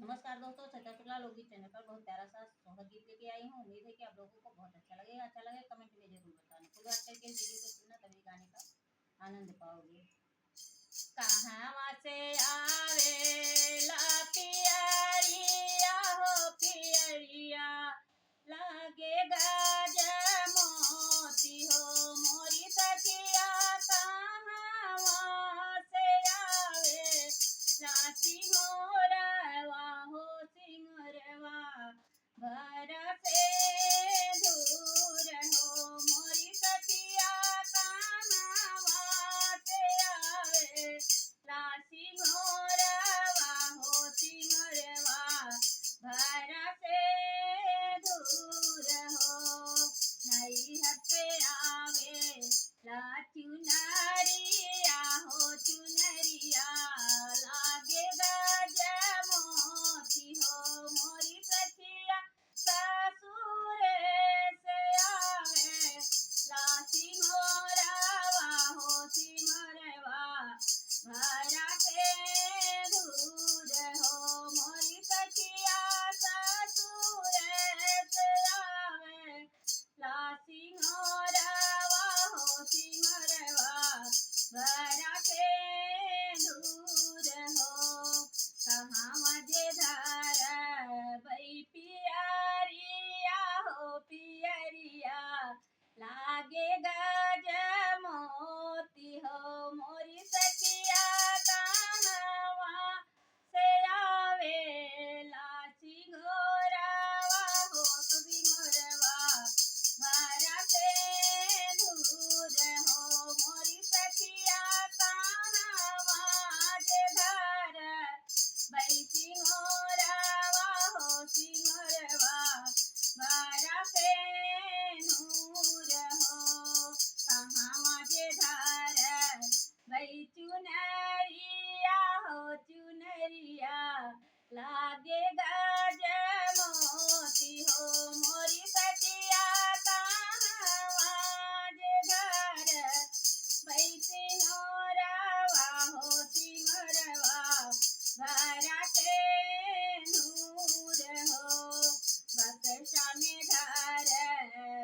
नमस्कार दोस्तों, सच्चा शुक्ला लोकगीत चैनल पर बहुत प्यारा सा सोहर गीत लेके आई हूँ। उम्मीद है कि आप लोगों को बहुत अच्छा लगेगा। अच्छा लगे कमेंट में जरूर बताना। फुल बात करके इस वीडियो को सुनना, तभी गाने का आनंद पाओगे। कहाँ से आवेला पियरिया हो पियरिया, लागे गाज मोती हो मोरी सखिया। कहाँ से आवे राती मोरवा हो सिंगरवा, भर से दूर हो मोरी सखिया। कहाँ से आवे राती मोरवा हो सिंगरवा, भर से दूर हो। नहीं हटे आवे ला चुनरिया हो चुनरिया, लागे गाज मोती हो मोरी सखिया। ससुर से आवे ला सिंगरवा हो सिंगरवा, भरा के दूर हो मोरी सखिया। ससुर से आवे ला सिंगरवा हो सिंगरवा, भरा के दूर हो। कहाँ मजे धार बई पियरिया हो पियरिया, लागे गाज मोती हो मोरी सखिया। कहाँ से आवे ला सिंगरवा हो सिंगरवा, भरा से दूर हो मोरी सखिया। कहाँ जे धार बई सिंगरवा हो सिंगरवा, भरा से नूर हो। कहाँ जे धार बई चुनरिया हो चुनरिया, लागे गाज मोती हो मोरी सखिया। कहाँ जे धार बई सिंगरवा हो सिंगरवा, भरा से नूर हो। बक्सा में धार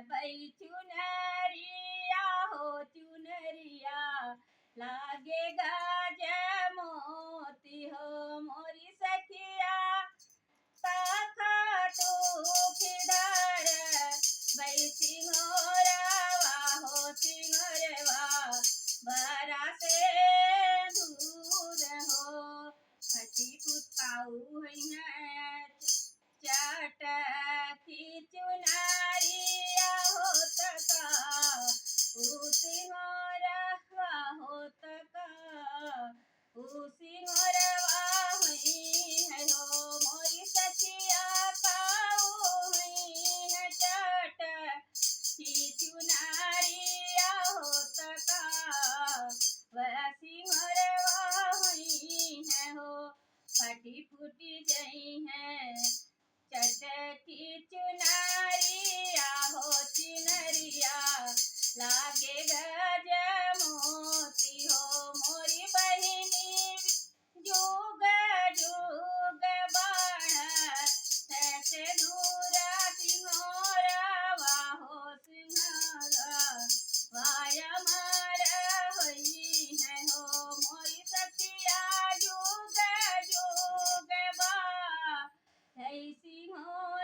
बई चुनरिया हो चुनरिया, लागे गाज मोती हो मोरी सखिया। सखा तू किधर बई सिंगरवा हो सिंगरवा, भरा से दूर हो। हटी पुताऊ है चट की चुनरिया हो तका, ऊ सिंगरवा हो तका, ऊ सिंगरवा हुई है हो मोरी सखिया। खाऊ हुई है चट की चुनरिया हो तका, वह सिंगरवा हुई है हो। फटी फूटी गई है चटकी चुनरिया हो चुनरिया, लागे गज मोती हो मोरी बहिनी। जुग जुग बाढ़ ऐसे दूरा सिंगरवा हो सिंगरवा, वाया मार हुई है हो मोरी सखिया। जुग जुग बा है सिंगरवा